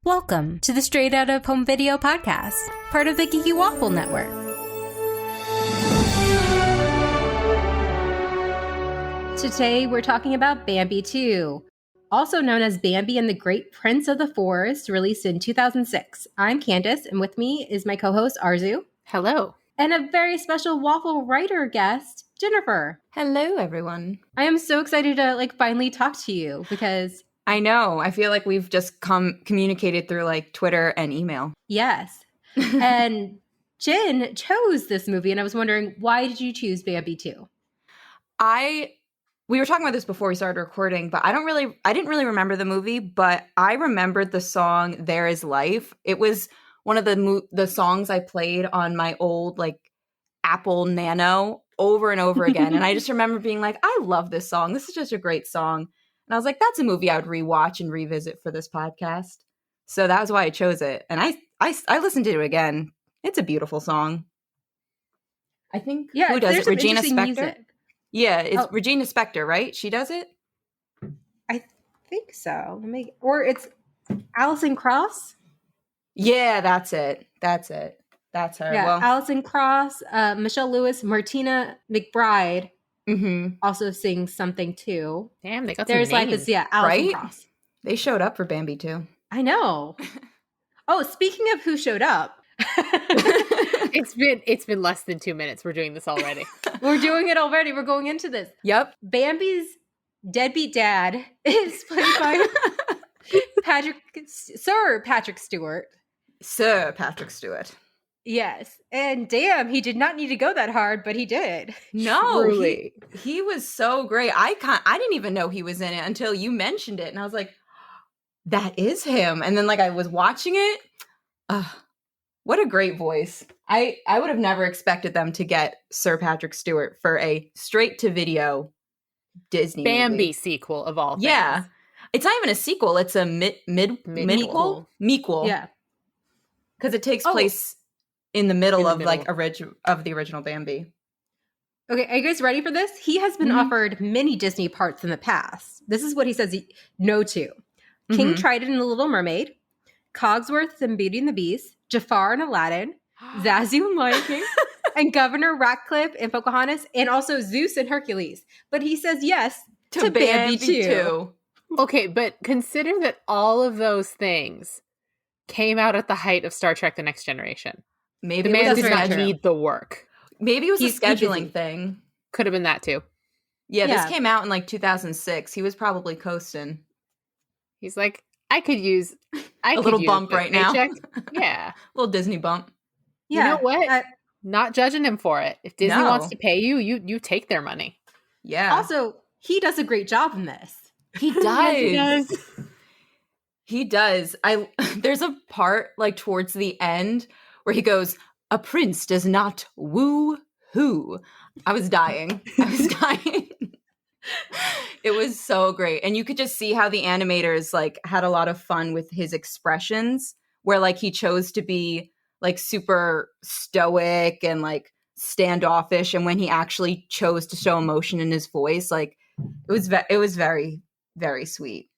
Welcome to the Straight Out of Home Video podcast, part of the Geeky Waffle Network. Today we're talking about Bambi II, also known as Bambi and the Great Prince of the Forest, released in 2006. I'm Candace, and with me is my co-host Arezou. Hello. And a very special Waffle writer guest, Jennifer. Hello, everyone. I am so excited to finally talk to you because I know. I feel like we've just communicated through Twitter and email. Yes. And Jen chose this movie, and I was wondering, why did you choose Bambi II? We were talking about this before we started recording, but I didn't really remember the movie, but I remembered the song "There Is Life." It was one of the songs I played on my old Apple Nano over and over again, and I just remember being like, I love this song. This is just a great song. And I was like, that's a movie I would rewatch and revisit for this podcast. So that was why I chose it. And I listened to it again. It's a beautiful song. I think who does it? Regina Spektor? Music. Yeah, it's Regina Spektor, right? She does it? I think so. Or it's Alison Krauss? Yeah, that's it. That's her. Yeah, well, Alison Krauss, Michelle Lewis, Martina McBride. Mm-hmm. Also sings something too. Damn, they got There's some names. Alison right? Krauss. They showed up for Bambi too. I know. Oh, speaking of who showed up. It's been less than 2 minutes. We're doing this already. We're doing it already. We're going into this. Yep. Bambi's deadbeat dad is played by Sir Patrick Stewart. Sir Patrick Stewart. Yes. And damn, he did not need to go that hard, but he did. No, Truly. He was so great. I didn't even know he was in it until you mentioned it. And I was like, that is him. And then I was watching it. What a great voice. I would have never expected them to get Sir Patrick Stewart for a straight to video Disney Bambi movie. Sequel of all things. Yeah. It's not even a sequel. It's a midquel. Mequel. Yeah. Because it takes place in the middle of the original Bambi. Okay, are you guys ready for this? He has been offered many Disney parts in the past. This is what he says no to. King Triton and the Little Mermaid, Cogsworth and Beauty and the Beast, Jafar and Aladdin, Zazu and Lion King, and Governor Ratcliffe and Pocahontas, and also Zeus and Hercules. But he says yes to Bambi II. Okay, but consider that all of those things came out at the height of Star Trek: The Next Generation. Maybe the man did not need the work. Maybe it was a scheduling thing. Could have been that too. Yeah, this came out in 2006. He was probably coasting. He's like, I could use a little bump right now. Yeah, a little Disney bump. Yeah. You know what? Not judging him for it. If Disney wants to pay you, you take their money. Yeah. Also, he does a great job in this. He does. He does. There's a part towards the end where he goes, "A prince does not woo who." I was dying. It was so great. And you could just see how the animators had a lot of fun with his expressions, where he chose to be super stoic and standoffish, and when he actually chose to show emotion in his voice, it was very, very sweet.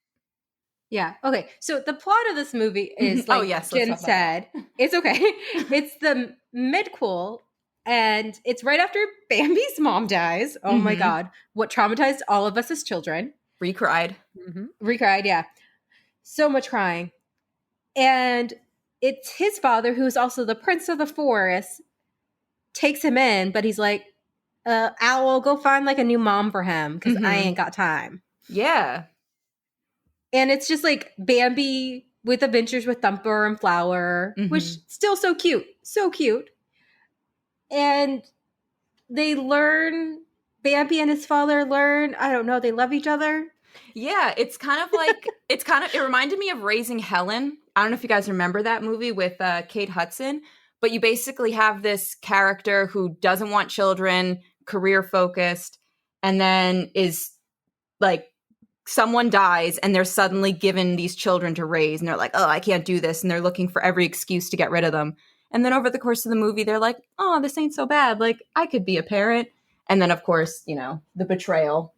Yeah. Okay. So the plot of this movie is Jen said. It's okay. It's the midquel, and it's right after Bambi's mom dies. Oh my God. What traumatized all of us as children. Recried. Recried, yeah. So much crying. And it's his father, who's also the prince of the forest, takes him in, but he's like, Owl, go find a new mom for him because I ain't got time. Yeah. And it's just Bambi with adventures with Thumper and Flower, which still so cute. So cute. And they learn, Bambi and his father learn, I don't know, they love each other. Yeah, it's kind of it reminded me of Raising Helen. I don't know if you guys remember that movie with Kate Hudson, but you basically have this character who doesn't want children, career focused, and then is someone dies and they're suddenly given these children to raise, and they're like, oh, I can't do this. And they're looking for every excuse to get rid of them. And then over the course of the movie, they're like, oh, this ain't so bad. I could be a parent. And then, of course, the betrayal.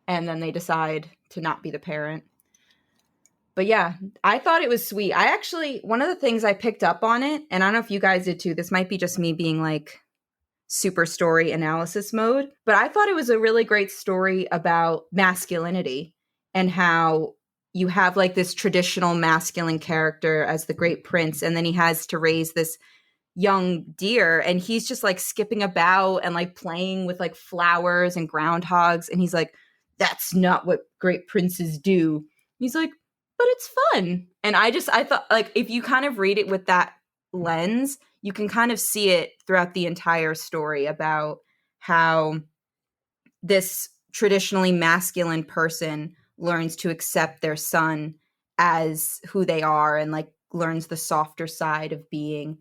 And then they decide to not be the parent. But yeah, I thought it was sweet. One of the things I picked up on it, and I don't know if you guys did too, this might be just me being like super story analysis mode, but I thought it was a really great story about masculinity and how you have like this traditional masculine character as the great prince, and then he has to raise this young deer, and he's just like skipping about and like playing with like flowers and groundhogs, and he's like, that's not what great princes do. He's like, but it's fun. And I thought like if you kind of read it with that lens, you can kind of see it throughout the entire story about how this traditionally masculine person learns to accept their son as who they are, and like learns the softer side of being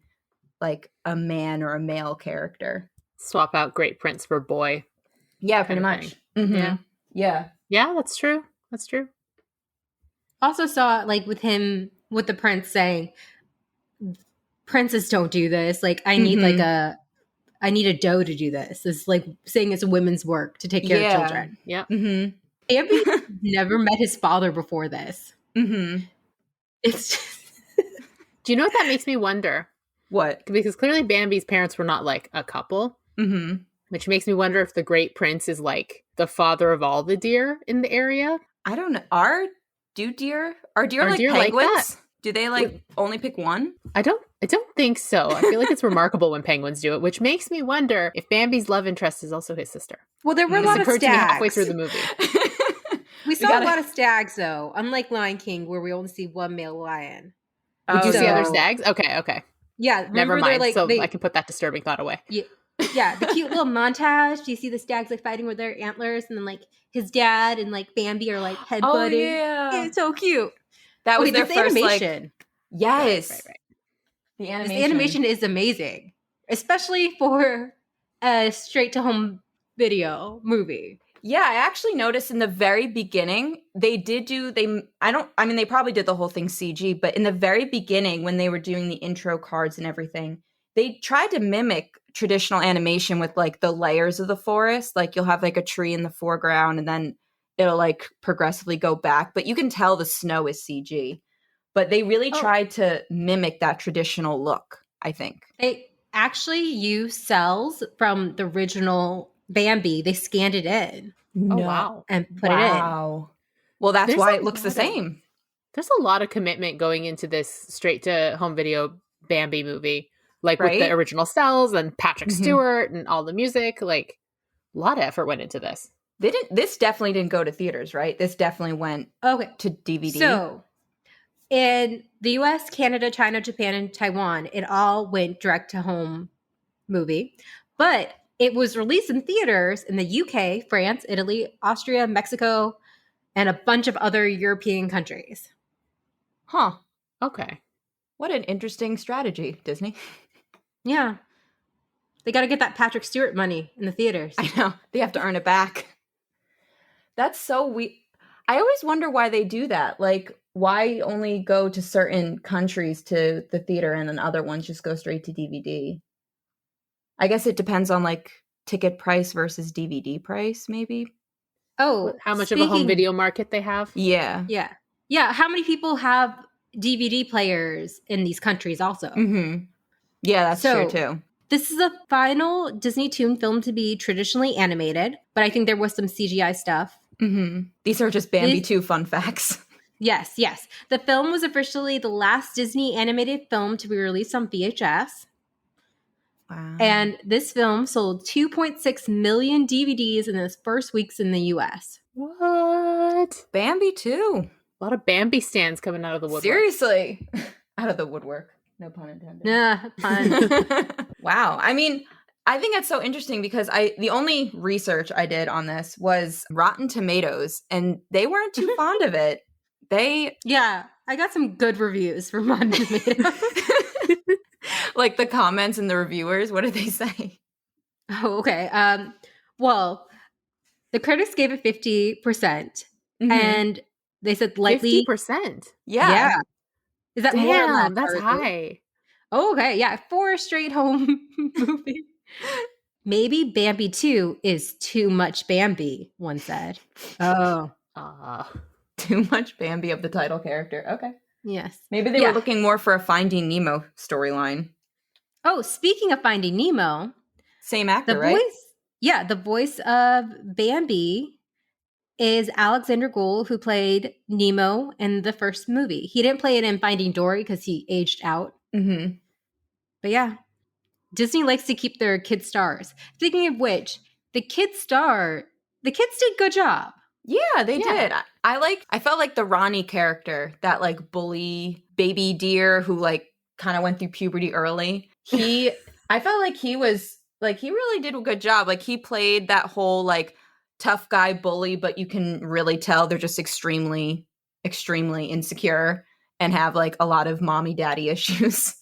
like a man or a male character. Swap out great prince for boy. Yeah, pretty much. Mm-hmm. Yeah, that's true. That's true. Also saw like with the prince saying, princes don't do this. Like I need I need a doe to do this. It's like saying it's a women's work to take care of children. Yeah. Mm-hmm. Bambi never met his father before this. Mm-hmm. It's just... Do you know what that makes me wonder? What? Because clearly Bambi's parents were not like a couple. Mm-hmm. Which makes me wonder if the great prince is like the father of all the deer in the area. I don't know. Are deer like penguins? Like that? Do they like only pick one? I don't think so. I feel like it's remarkable when penguins do it, which makes me wonder if Bambi's love interest is also his sister. Well, there were a lot of stags. Halfway through the movie. We saw a lot of stags, though, unlike Lion King, where we only see one male lion. Would you see other stags? Okay. Yeah. Never mind. I can put that disturbing thought away. Yeah, the cute little montage. You see the stags like fighting with their antlers, and then like his dad and like Bambi are like headbutting. Oh, yeah. It's so cute. That was their first animation. Like, yes. Right. The animation. The animation is amazing, especially for a straight to home video movie. Yeah, I actually noticed in the very beginning, they probably did the whole thing CG, but in the very beginning when they were doing the intro cards and everything, they tried to mimic traditional animation with like the layers of the forest. Like you'll have like a tree in the foreground and then it'll like progressively go back, but you can tell the snow is CG. But they really tried to mimic that traditional look, I think. They actually use cells from the original Bambi. They scanned it in. No. Oh, wow. And put it in. Well, that's why it looks the same. There's a lot of commitment going into this straight to home video Bambi movie. Like with the original cells and Patrick Stewart and all the music. Like a lot of effort went into this. This definitely didn't go to theaters, right? This definitely went to DVD. So in the US, Canada, China, Japan, and Taiwan, it all went direct to home movie. But it was released in theaters in the UK, France, Italy, Austria, Mexico, and a bunch of other European countries. Huh. Okay. What an interesting strategy, Disney. Yeah. They got to get that Patrick Stewart money in the theaters. I know. They have to earn it back. That's so weird. I always wonder why they do that. Like, why only go to certain countries to the theater and then other ones just go straight to DVD? I guess it depends on like ticket price versus DVD price, maybe. Oh, how much of a home video market they have? Yeah. How many people have DVD players in these countries also? Mm-hmm. Yeah, that's true too. This is the final Disney Toon film to be traditionally animated, but I think there was some CGI stuff. Mm-hmm. These are just Bambi II fun facts. Yes. The film was officially the last Disney animated film to be released on VHS. Wow. And this film sold 2.6 million DVDs in its first weeks in the US. What? Bambi II. A lot of Bambi stands coming out of the woodwork. Seriously. Out of the woodwork. No pun intended. Nah, pun. Wow. I mean, I think that's so interesting because the only research I did on this was Rotten Tomatoes, and they weren't too fond of it. Yeah, I got some good reviews from Rotten Tomatoes. Like the comments and the reviewers, what did they say? Oh, okay. Well, the critics gave it 50%, and they said lightly 50%. Yeah. Is that more? Damn, that's high. Oh, okay. Yeah, for a straight home movie. Maybe Bambi 2 is too much Bambi, one said. Oh. Too much Bambi of the title character. Okay. Yes. Maybe they were looking more for a Finding Nemo storyline. Oh, speaking of Finding Nemo. Same actor, right? The voice of Bambi is Alexander Gould, who played Nemo in the first movie. He didn't play it in Finding Dory because he aged out. Mm-hmm. But yeah, Disney likes to keep their kid stars. Speaking of which, the kids did a good job. Yeah, they did. I felt like the Ronnie character, that like bully baby deer who like kind of went through puberty early. I felt like he really did a good job. Like he played that whole like tough guy bully, but you can really tell they're just extremely, extremely insecure and have like a lot of mommy daddy issues.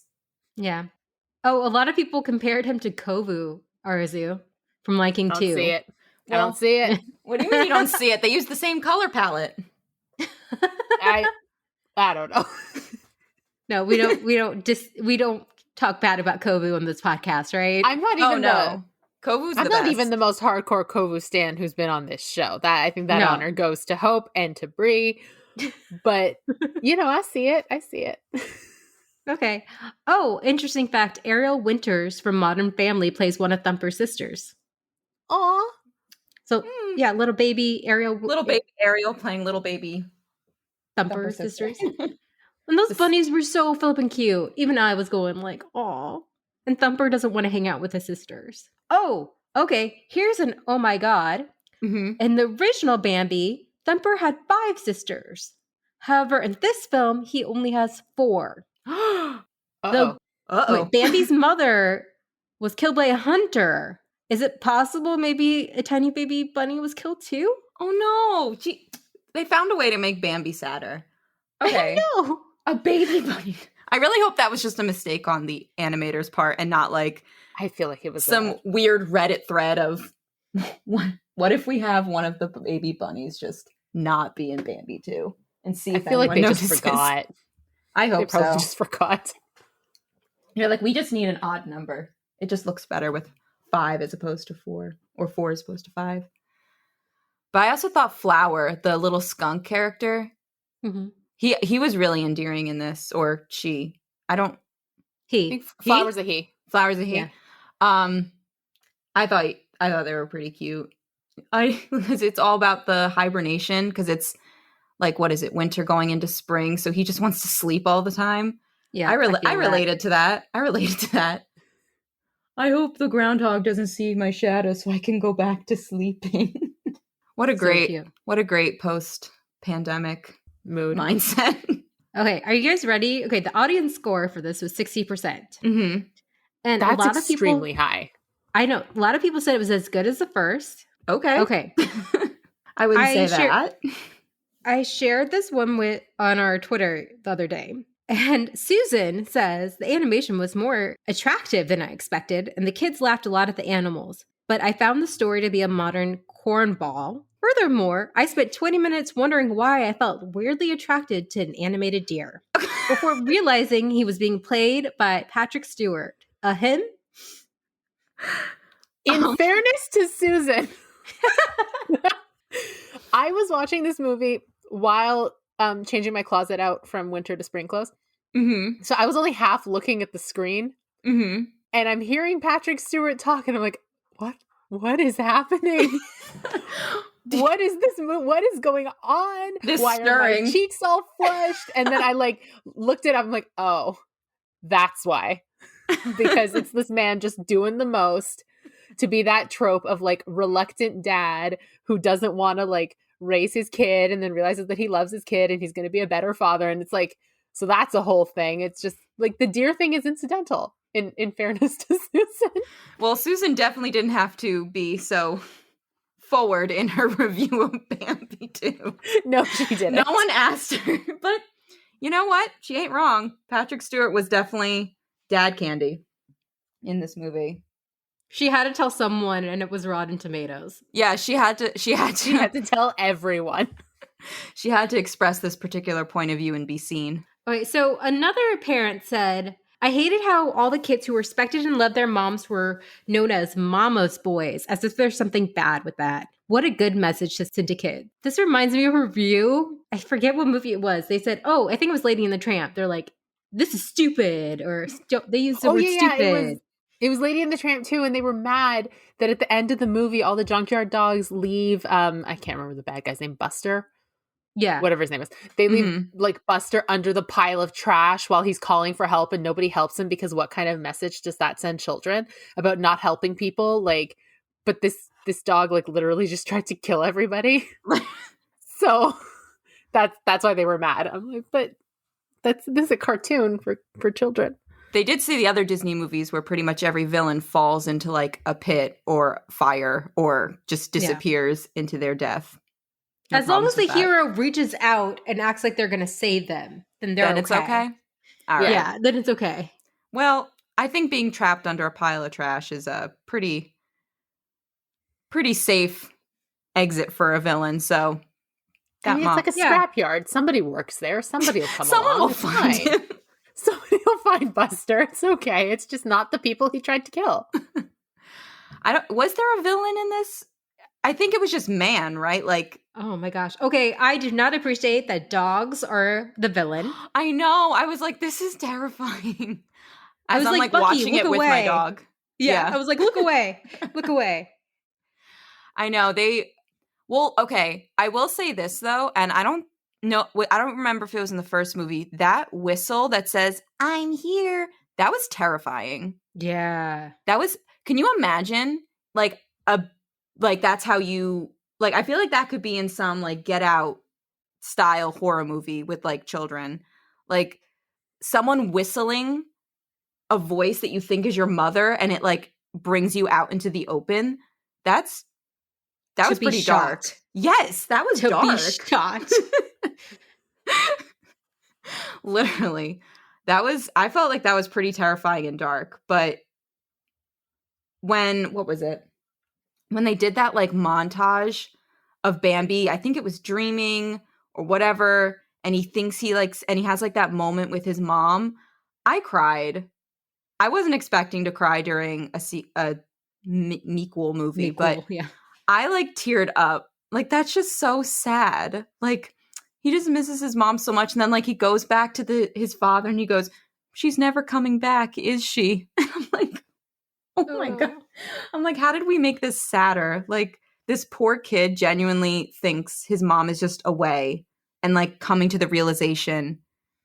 Yeah. Oh, a lot of people compared him to Kovu Arezou from Liking 2. I don't see it. What do you mean you don't see it? They use the same color palette. I don't know. No, we don't talk bad about Kovu on this podcast, right? I'm not even Kovu's I'm not even the most hardcore Kovu stan who's been on this show. I think that honor goes to Hope and to Brie. But I see it. Okay. Oh, interesting fact. Ariel Winters from Modern Family plays one of Thumper's sisters. Aw. So, yeah, little baby Ariel playing little baby Thumper sisters. And those bunnies were so flippin' cute. Even I was going like, aw. And Thumper doesn't want to hang out with his sisters. Oh, okay. Here's an oh my god. Mm-hmm. In the original Bambi, Thumper had 5 sisters. However, in this film, he only has 4. Wait, Bambi's mother was killed by a hunter. Is it possible maybe a tiny baby bunny was killed too? Oh no. They found a way to make Bambi sadder. Okay. No. A baby bunny. I really hope that was just a mistake on the animator's part and not like I feel like it was some weird Reddit thread of what if we have one of the baby bunnies just not be in Bambi 2 and see if I feel like they notices. just forgot. I hope they probably so. just forgot. You're like, we just need an odd number. It just looks better with 5 as opposed to 4, or 4 as opposed to 5. But I also thought Flower, the little skunk character, he was really endearing in this, or she. I don't. He. Flower's a he. Flower's a he. Yeah. I thought they were pretty cute. Because it's all about the hibernation. Because it's like, what is it? Winter going into spring, so he just wants to sleep all the time. Yeah, I related to that. I hope the groundhog doesn't see my shadow so I can go back to sleeping. What a great post-pandemic mood mindset. Okay, are you guys ready? Okay, the audience score for this was 60%. Mm-hmm. And that's a lot extremely high. I know. A lot of people said it was as good as the first. Okay. I wouldn't say that. I shared this one on our Twitter the other day. And Susan says the animation was more attractive than I expected, and the kids laughed a lot at the animals. But I found the story to be a modern cornball. Furthermore, I spent 20 minutes wondering why I felt weirdly attracted to an animated deer before realizing he was being played by Patrick Stewart. Him? In fairness to Susan, I was watching this movie while changing my closet out from winter to spring clothes. Mm-hmm. So I was only half looking at the screen. Mm-hmm. And I'm hearing Patrick Stewart talk, and I'm like, what is happening? What is this? What is going on? Why are my cheeks all flushed? And then I like looked it up. I'm like, oh, that's why. Because it's this man just doing the most to be that trope of like reluctant dad who doesn't want to like raise his kid and then realizes that he loves his kid and he's going to be a better father. And it's like, so that's a whole thing. It's just like the deer thing is incidental in fairness to Susan. Well, Susan definitely didn't have to be so forward in her review of Bambi 2. No, she didn't. No one asked her. But you know what? She ain't wrong. Patrick Stewart was definitely dad candy in this movie. She had to tell someone, and it was Rotten Tomatoes. Yeah, she had to tell everyone. She had to express this particular point of view and be seen. Okay, so another parent said I hated how all the kids who respected and loved their moms were known as mama's boys, as if there's something bad with that. What a good message to send to kids. This reminds me of a review. I forget what movie it was. They said, oh, I think it was Lady and the Tramp. They're like, this is stupid. Or they used the word stupid. It was Lady and the Tramp too, and they were mad that at the end of the movie, all the junkyard dogs leave, I can't remember the bad guy's name, Buster? Yeah. Whatever his name is. They leave like Buster under the pile of trash while he's calling for help and nobody helps him, because what kind of message does that send children about not helping people? Like, but this dog like literally just tried to kill everybody. So that's why they were mad. I'm like, but this is a cartoon for children. They did say the other Disney movies where pretty much every villain falls into like a pit or fire or just disappears into their death. No, as long as the hero reaches out and acts like they're going to save them, then it's okay. All right. Yeah, then it's okay. Well, I think being trapped under a pile of trash is a pretty safe exit for a villain. So it's like a scrapyard. Somebody works there. Somebody will come Someone along. will find him. Somebody will find Buster. It's okay. It's just not the people he tried to kill. Was there a villain in this? I think it was just man, right? Like, oh my gosh. Okay, I do not appreciate that dogs are the villain. I know. I was like, this is terrifying. I was like, Bucky, watching it away. With my dog. Yeah, I was like, look away. Look away. I know. Well, okay. I will say this though, and I don't remember if it was in the first movie. That whistle that says, I'm here, that was terrifying. Yeah. Can you imagine that's how you, like, I feel like that could be in some like Get Out style horror movie with like children, like someone whistling a voice that you think is your mother and it like brings you out into the open. That was pretty dark. Yes, that was dark. To be shot. Literally. I felt like that was pretty terrifying and dark. But what was it? When they did that like montage of Bambi, I think it was dreaming or whatever, and he thinks and he has like that moment with his mom, I cried. I wasn't expecting to cry during a Mequel movie, but yeah. I like teared up. Like, that's just so sad. Like, he just misses his mom so much. And then like he goes back to his father and he goes, she's never coming back, is she? And I'm like, oh my God. I'm like, how did we make this sadder? Like, this poor kid genuinely thinks his mom is just away and like coming to the realization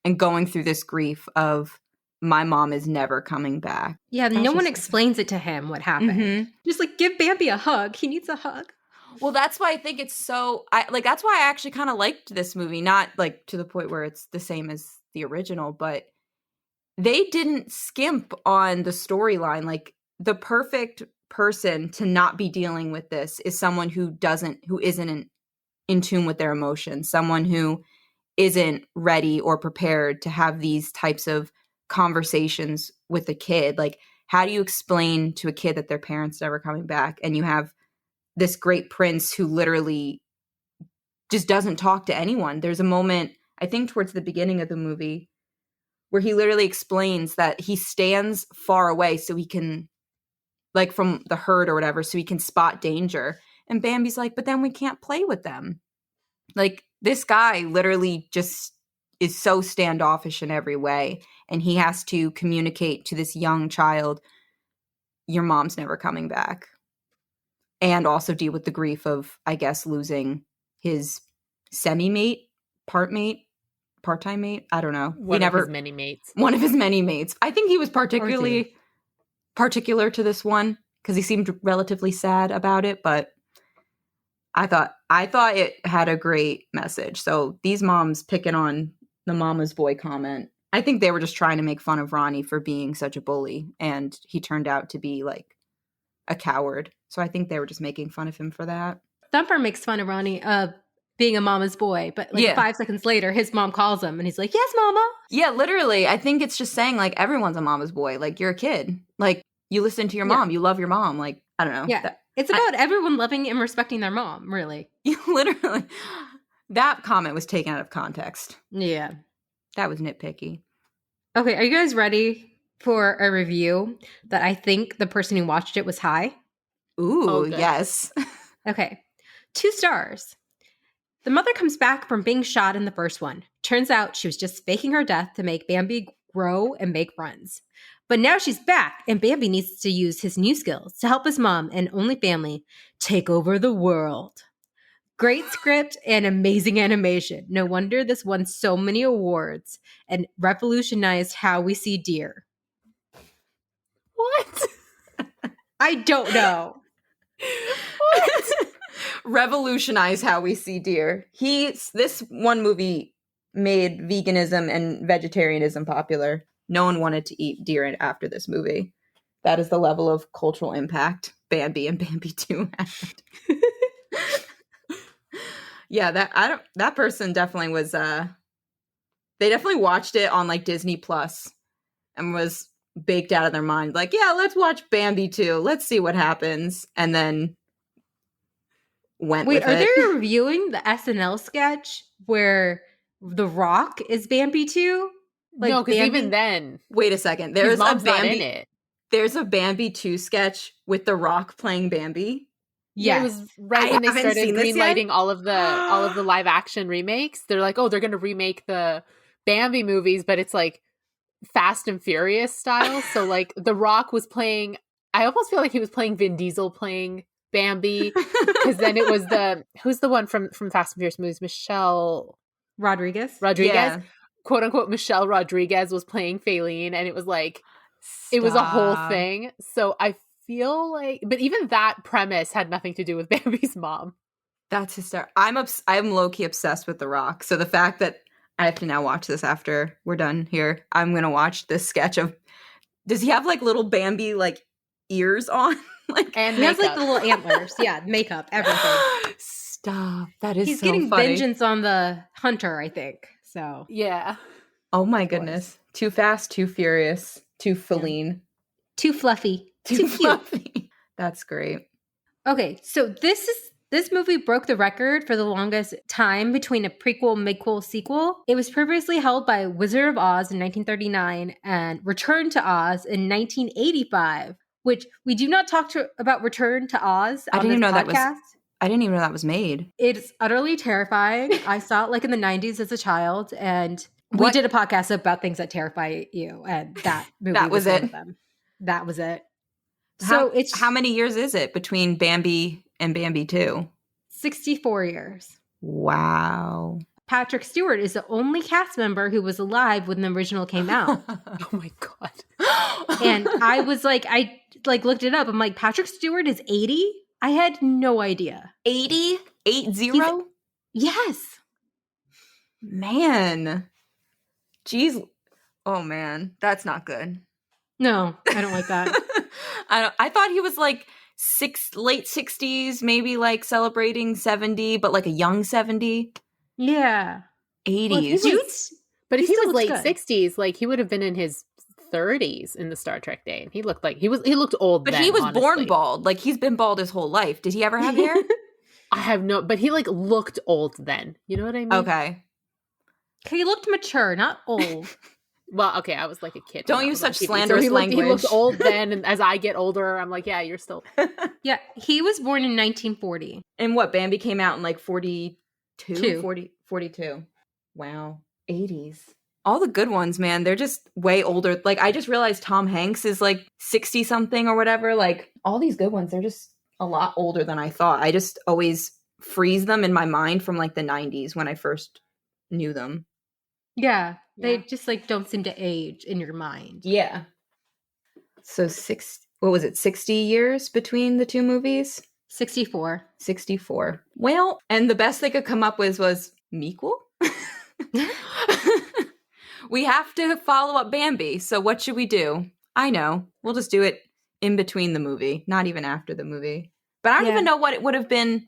and going through this grief of my mom is never coming back. Yeah, no one explains it to him what happened. Mm-hmm. Just like give Bambi a hug. He needs a hug. Well, that's why I think it's so that's why I actually kind of liked this movie, not like to the point where it's the same as the original, but they didn't skimp on the storyline. Like, the perfect person to not be dealing with this is someone who isn't in tune with their emotions, someone who isn't ready or prepared to have these types of conversations with a kid. Like, how do you explain to a kid that their parents never coming back, and you have this great prince who literally just doesn't talk to anyone? There's a moment, I think towards the beginning of the movie, where he literally explains that he stands far away so he can, like, from the herd or whatever, so he can spot danger. And Bambi's like, but then we can't play with them. Like, this guy literally just is so standoffish in every way. And he has to communicate to this young child, your mom's never coming back. And also deal with the grief of, I guess, losing his semi-mate, part-time mate. I don't know. One of his many mates. One of his many mates. I think he was particular to this one because he seemed relatively sad about it, but I thought it had a great message. So these moms picking on the mama's boy comment, I think they were just trying to make fun of Ronnie for being such a bully, and he turned out to be like a coward. So I think they were just making fun of him for that. Thumper makes fun of Ronnie being a mama's boy, but 5 seconds later, his mom calls him and he's like, yes, mama. Yeah, literally. I think it's just saying like everyone's a mama's boy. Like, you're a kid. Like, you listen to your mom. You love your mom. Like, I don't know. Yeah. It's about everyone loving and respecting their mom, really. Literally. That comment was taken out of context. Yeah. That was nitpicky. Okay, are you guys ready for a review that I think the person who watched it was high. Ooh, yes. Okay. 2 stars. The mother comes back from being shot in the first one. Turns out she was just faking her death to make Bambi grow and make friends. But now she's back, and Bambi needs to use his new skills to help his mom and only family take over the world. Great script and amazing animation. No wonder this won so many awards and revolutionized how we see deer. What? I don't know. What? Revolutionize how we see deer. This one movie made veganism and vegetarianism popular. No one wanted to eat deer after this movie. That is the level of cultural impact Bambi and Bambi II had. Yeah, that person definitely was they definitely watched it on like Disney Plus and was baked out of their mind, like, yeah, let's watch Bambi 2. Let's see what happens. And then went with it. Wait, are they reviewing the SNL sketch where The Rock is Bambi 2? Like, no, because even then... Wait a second. There's a Bambi... There's a Bambi 2 sketch with The Rock playing Bambi. Yeah, it was right when they started greenlighting all of the live action remakes. They're like, oh, they're going to remake the Bambi movies, but it's like Fast and Furious style. So like The Rock was playing, I almost feel like he was playing Vin Diesel playing Bambi, because then it was who's the one from Fast and Furious movies? Michelle Rodriguez. Yeah. Quote unquote Michelle Rodriguez was playing Faylene, and it was like it was a whole thing. So I feel like, but even that premise had nothing to do with Bambi's mom. That's hysterical. I'm low-key obsessed with The Rock. So the fact that I have to now watch this after we're done here, I'm going to watch this sketch of, does he have like little Bambi like ears on? Like, and he has like the little antlers. Yeah, makeup, everything. Stop. That is He's so getting funny. vengeance on the hunter, I think. So yeah. Oh my goodness. Too fast, too furious, too Feline. Too fluffy. Too fluffy. That's great. Okay, so this movie broke the record for the longest time between a prequel, midquel, sequel. It was previously held by Wizard of Oz in 1939 and Return to Oz in 1985, which we do not talk about Return to Oz on this podcast. I didn't even know that was made. It's utterly terrifying. I saw it like in the 90s as a child, and we did a podcast about things that terrify you, and that movie was one of them. That was it. So how many years is it between Bambi and Bambi 2? 64 years. Wow. Patrick Stewart is the only cast member who was alive when the original came out. Oh my God. And I was like, I looked it up. I'm like, Patrick Stewart is 80? I had no idea. 80? 80? Yes. Man. Jeez. Oh man, that's not good. No, I don't like that. I thought he was like late 60s, maybe like celebrating 70, but like a young 70. Yeah. 80s. Well, but if he was late 60s, like he would have been in his 30s in the Star Trek day. And he looked old. But then, he was honestly. born bald. Like he's been bald his whole life. Did he ever have hair? I have no, but he like looked old then. You know what I mean? Okay. He looked mature, not old. Well, okay, I was like a kid. Don't use such slanderous language. He looked old then, and as I get older, I'm like, yeah, you're still... Yeah, he was born in 1940. And what, Bambi came out in like 42? 42. Wow. 80s. All the good ones, man, they're just way older. Like, I just realized Tom Hanks is like 60-something or whatever. Like, all these good ones, they're just a lot older than I thought. I just always freeze them in my mind from like the 90s when I first knew them. Yeah. They just like don't seem to age in your mind. Yeah. So 60 years between the two movies? 64. 64. Well, and the best they could come up with was Mequel? We have to follow up Bambi, so what should we do? I know. We'll just do it in between the movie, not even after the movie. But I don't even know what it would have been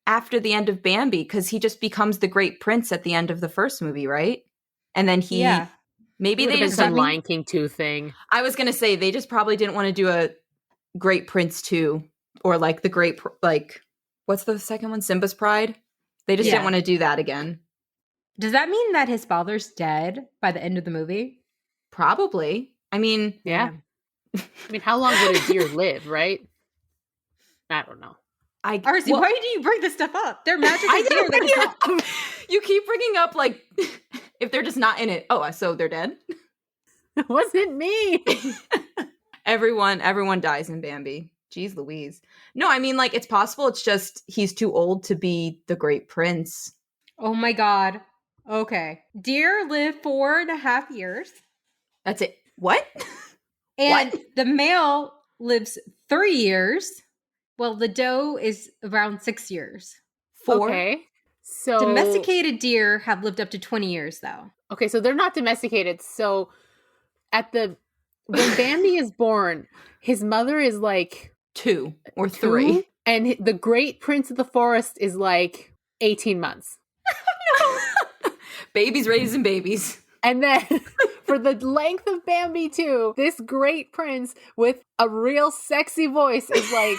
after the end of Bambi, because he just becomes the great prince at the end of the first movie, right? And then maybe they just done Lion King 2 thing. I was gonna say they just probably didn't want to do a Great Prince 2 or like the Great what's the second one? Simba's Pride. They just didn't want to do that again. Does that mean that his father's dead by the end of the movie? Probably. I mean, yeah. I mean, how long would a deer live, right? I don't know. Arezou, why do you bring this stuff up? They're magical deer. You keep bringing up, like, if they're just not in it. Oh, so they're dead? It wasn't me. Everyone dies in Bambi. Jeez Louise. No, I mean, like, it's possible. It's just he's too old to be the great prince. Oh my God. Okay. Deer live 4.5 years. That's it. What? And the male lives 3 years. Well, the doe is around 6 years. 4. Okay. So domesticated deer have lived up to 20 years, though. Okay, so they're not domesticated. So when Bambi is born, his mother is like 2 or 3. And the great prince of the forest is like 18 months. No. Babies raising babies. And then for the length of Bambi II, this great prince with a real sexy voice is like,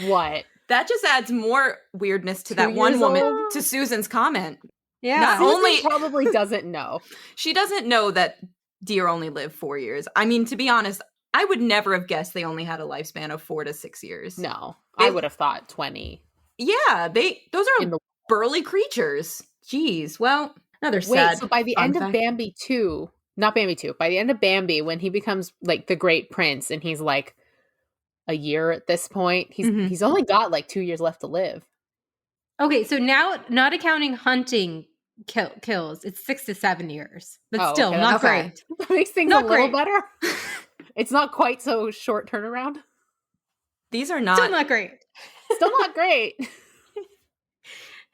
what? That just adds more weirdness to that one woman, to Susan's comment. Yeah. Susan probably doesn't know. She doesn't know that deer only live 4 years. I mean, to be honest, I would never have guessed they only had a lifespan of 4 to 6 years. No, I would have thought 20. Yeah, those are burly creatures. Jeez. Well, another sad. Wait, so by the end of Bambi 2, not Bambi 2, by the end of Bambi, when he becomes like the great prince and he's like a year at this point, he's only got like 2 years left to live. Okay, so now, not accounting hunting kills, it's 6 to 7 years. But still, not great. That makes things a little better. It's not quite so short turnaround. These are not. Still not great. Still not great.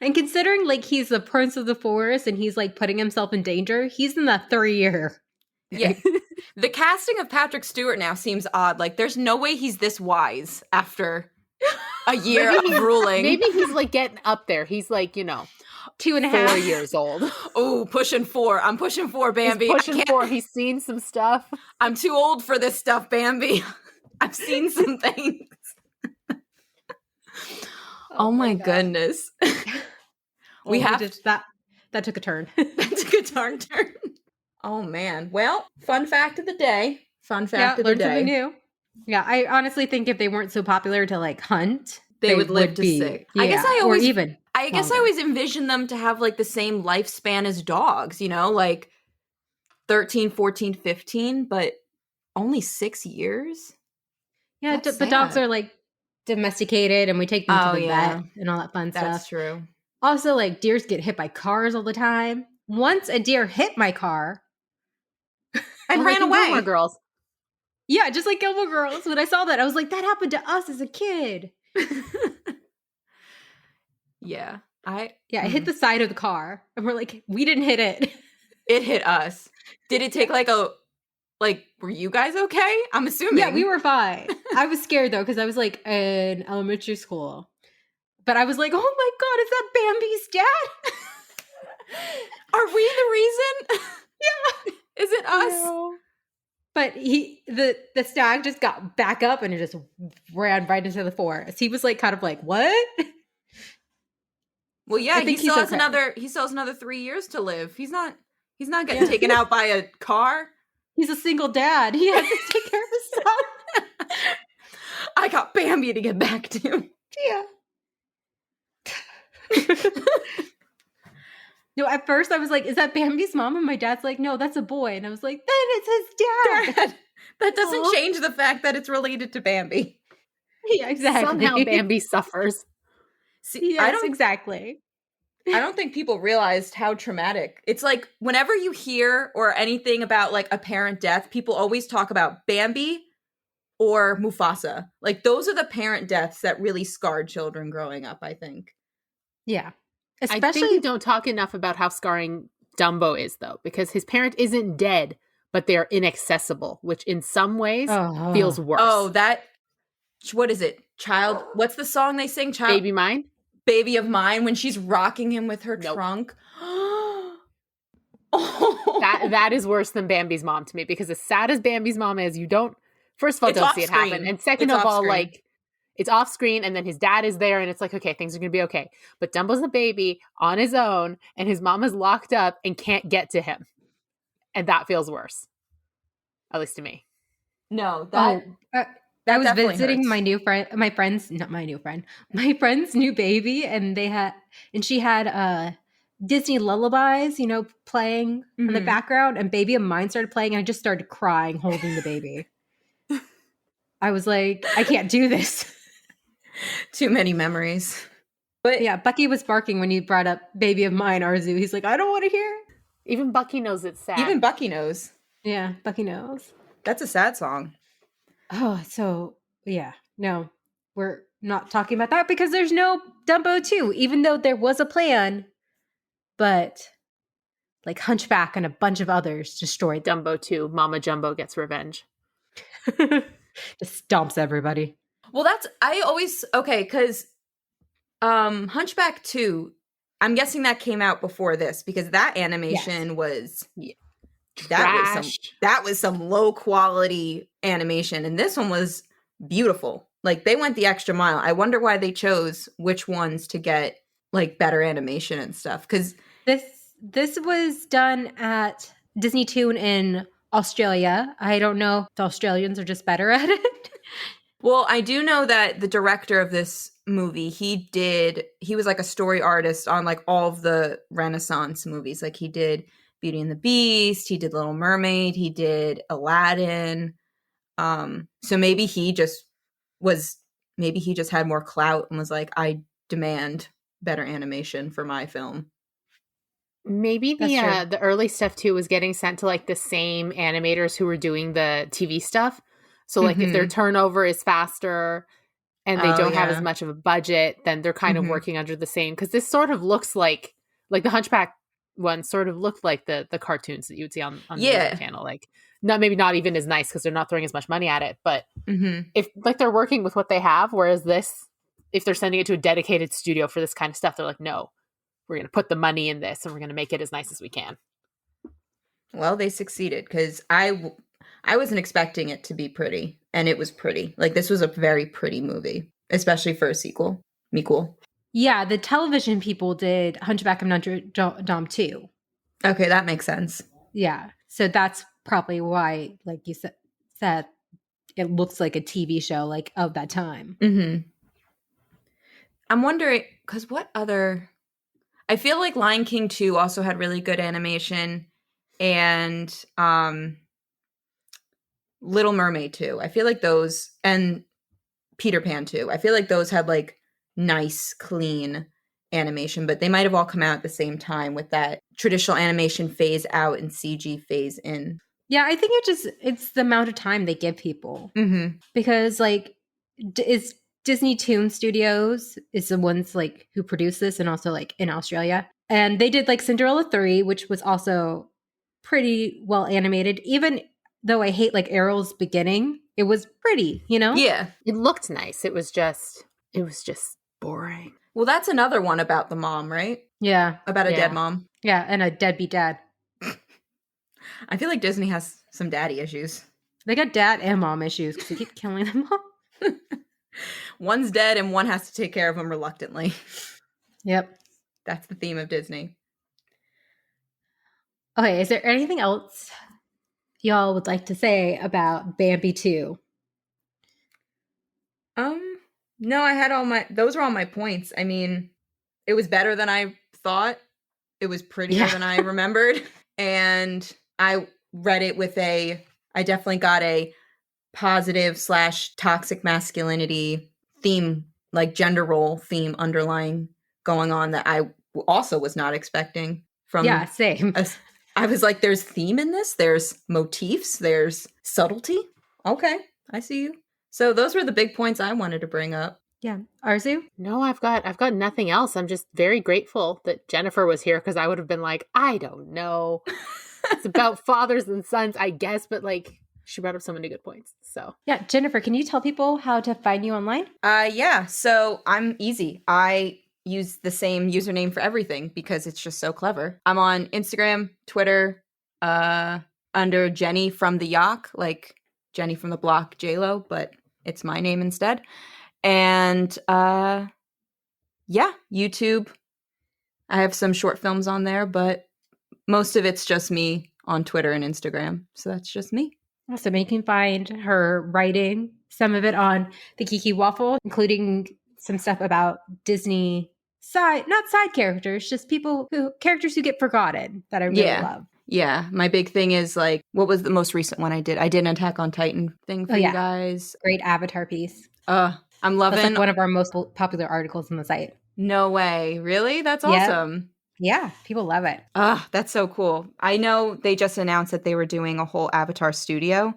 And considering like he's the prince of the forest and he's like putting himself in danger, he's in the 3 year. Yeah. The casting of Patrick Stewart now seems odd. Like, there's no way he's this wise after a year of ruling. Maybe he's like getting up there. He's like, 2.5 4 years old. Oh, pushing 4. I'm pushing 4, Bambi. He's pushing 4. He's seen some stuff. I'm too old for this stuff, Bambi. I've seen some things. Oh my goodness. We have that took a turn. That took a darn turn. Oh man. Well, fun fact of the day. Fun fact of the day. Something new. Yeah, I honestly think if they weren't so popular to like hunt, they would live to 6. Yeah, I always longer. envision them to have like the same lifespan as dogs, like 13, 14, 15, but only 6 years? Yeah, but dogs are like domesticated and we take them to the vet and all that fun stuff. That's true. Also, like deers get hit by cars all the time. Once a deer hit my car and ran away. Gilmore Girls. Yeah, just like Gilmore Girls. When I saw that, I was like, that happened to us as a kid. Yeah. It hit the side of the car. And we're like, we didn't hit it. It hit us. Did it take were you guys okay? I'm assuming. Yeah, we were fine. I was scared though, because I was like in elementary school. But I was like, oh my God, is that Bambi's dad? Are we the reason? Yeah. Is it us? No. But the stag just got back up and it just ran right into the forest. He was like kind of like, what? Well, yeah, he still has another 3 years to live. He's not getting taken out by a car. He's a single dad. He has to take care of his son. I got Bambi to get back to. Yeah. No, at first I was like, is that Bambi's mom? And my dad's like, no, that's a boy. And I was like, then it's his dad. That doesn't change the fact that it's related to Bambi. Yeah, exactly. Somehow Bambi suffers. See, yes, exactly. I don't think people realized how traumatic. It's like whenever you hear or anything about like a parent death, people always talk about Bambi or Mufasa. Like those are the parent deaths that really scarred children growing up, I think. Yeah. I think you don't talk enough about how scarring Dumbo is, though, because his parent isn't dead, but they're inaccessible, which in some ways feels worse. Oh, what is it? What's the song they sing? Baby Mine? Baby of Mine, when she's rocking him with her trunk. That is worse than Bambi's mom to me, because as sad as Bambi's mom is, you don't, first of all, don't see it happen. And second of all, like, it's off screen and then his dad is there and it's like, okay, things are going to be okay. But Dumbo's a baby on his own and his mom is locked up and can't get to him. And that feels worse. At least to me. No, that I was definitely visiting hurts. my friend's new baby, and she had Disney lullabies, playing in the background, and Baby of Mine started playing, and I just started crying holding the baby. I was like, I can't do this. Too many memories. But yeah, Bucky was barking when you brought up Baby of Mine, Arezou. He's like, I don't want to hear. Even Bucky knows it's sad. Even Bucky knows. Yeah, Bucky knows. That's a sad song. Oh, so yeah. No, we're not talking about that because there's no Dumbo 2, even though there was a plan. But like Hunchback and a bunch of others destroyed Dumbo 2. Mama Jumbo gets revenge. Just stomps everybody. Well, because Hunchback 2, I'm guessing that came out before this because that animation was that was some low quality animation, and this one was beautiful. Like they went the extra mile. I wonder why they chose which ones to get like better animation and stuff. Because this was done at Disney Toon in Australia. I don't know if the Australians are just better at it. Well, I do know that the director of this movie, he was like a story artist on like all of the Renaissance movies. Like he did Beauty and the Beast, he did Little Mermaid, he did Aladdin. So maybe he just had more clout and was like, I demand better animation for my film. Maybe the early stuff too was getting sent to like the same animators who were doing the TV stuff. So like if their turnover is faster and they don't have as much of a budget, then they're kind of working under the same. Because this sort of looks like the Hunchback one sort of looked like the cartoons that you would see on the Disney Channel. Like maybe not even as nice because they're not throwing as much money at it. But if like they're working with what they have, whereas this, if they're sending it to a dedicated studio for this kind of stuff, they're like, no, we're going to put the money in this and we're going to make it as nice as we can. Well, they succeeded because I wasn't expecting it to be pretty, and it was pretty. Like, this was a very pretty movie, especially for a sequel. Me cool. Yeah, the television people did Hunchback of Notre Dame too. Okay, that makes sense. Yeah, so that's probably why, like you said, it looks like a TV show, like, of that time. I'm wondering, because what other... I feel like Lion King 2 also had really good animation, and Little Mermaid 2. I feel like those, and Peter Pan 2. I feel like those had like nice, clean animation, but they might have all come out at the same time with that traditional animation phase out and CG phase in. Yeah, I think it's the amount of time they give people. Because like is Disney Toon Studios is the ones like who produce this, and also like in Australia. And they did like Cinderella 3, which was also pretty well animated. Even though I hate like Ariel's beginning, it was pretty, Yeah. It looked nice. It was just boring. Well, that's another one about the mom, right? Yeah. About a dead mom. Yeah, and a deadbeat dad. I feel like Disney has some daddy issues. They got dad and mom issues because they keep killing them all. One's dead and one has to take care of him reluctantly. Yep. That's the theme of Disney. Okay, is there anything else y'all would like to say about Bambi 2? No, I had those were all my points. I mean, it was better than I thought. It was prettier than I remembered. And I read it with I definitely got a positive / toxic masculinity theme, like gender role theme underlying going on that I also was not expecting from. Yeah, same. I was like, there's theme in this. There's motifs. There's subtlety. Okay, I see you. So those were the big points I wanted to bring up. Yeah. Arezou? No, I've got nothing else. I'm just very grateful that Jennifer was here because I would have been like, I don't know. It's about fathers and sons, I guess, but like she brought up so many good points. So yeah, Jennifer, can you tell people how to find you online? Yeah. So I'm easy. I use the same username for everything because it's just so clever. I'm on Instagram, Twitter, under Jenny from the Yock, like Jenny from the Block, JLo, but it's my name instead. And YouTube. I have some short films on there, but most of it's just me on Twitter and Instagram. So that's just me. Awesome. And you can find her writing, some of it on the Kiki Waffle, including some stuff about Disney not side characters, just characters who get forgotten that I really love. Yeah. My big thing is like, what was the most recent one I did? I did an Attack on Titan thing for you guys. Great Avatar piece. I'm loving. That's like one of our most popular articles on the site. No way. Really? That's awesome. Yeah. People love it. That's so cool. I know they just announced that they were doing a whole Avatar studio.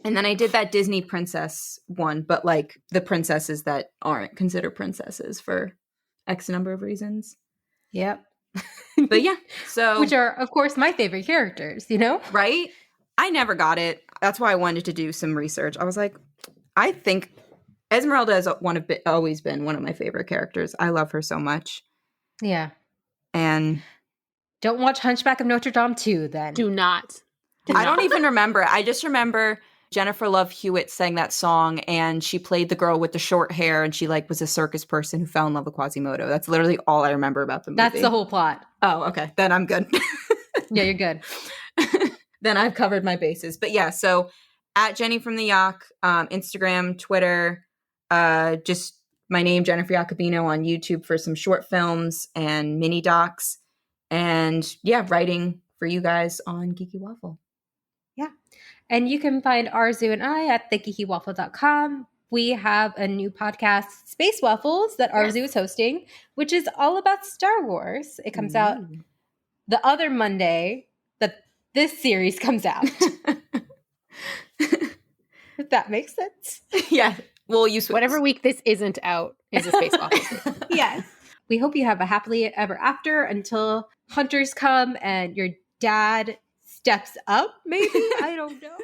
And then I did that Disney princess one, but like the princesses that aren't considered princesses for X number of reasons. Yep. But yeah, so. Which are, of course, my favorite characters, you know? Right? I never got it. That's why I wanted to do some research. I was like, I think Esmeralda has always been one of my favorite characters. I love her so much. Yeah. And don't watch Hunchback of Notre Dame 2 then. Do not. I don't even remember. I just remember Jennifer Love Hewitt sang that song, and she played the girl with the short hair, and she like was a circus person who fell in love with Quasimodo. That's literally all I remember about the movie. That's the whole plot. Oh, okay. Then I'm good. Yeah, you're good. Then I've covered my bases. But yeah, so at Jenny from the Yacht, Instagram, Twitter, just my name, Jennifer Jacobino, on YouTube for some short films and mini docs. And yeah, writing for you guys on Geeky Waffle. Yeah. And you can find Arezou and I at thegeekywaffle.com. We have a new podcast, Space Waffles, that Arezou is hosting, which is all about Star Wars. It comes out the other Monday that this series comes out. If that makes sense. Yeah. We'll use whatever week this isn't out is a Space Waffle. Yes. We hope you have a happily ever after until hunters come and your dad steps up, maybe? I don't know.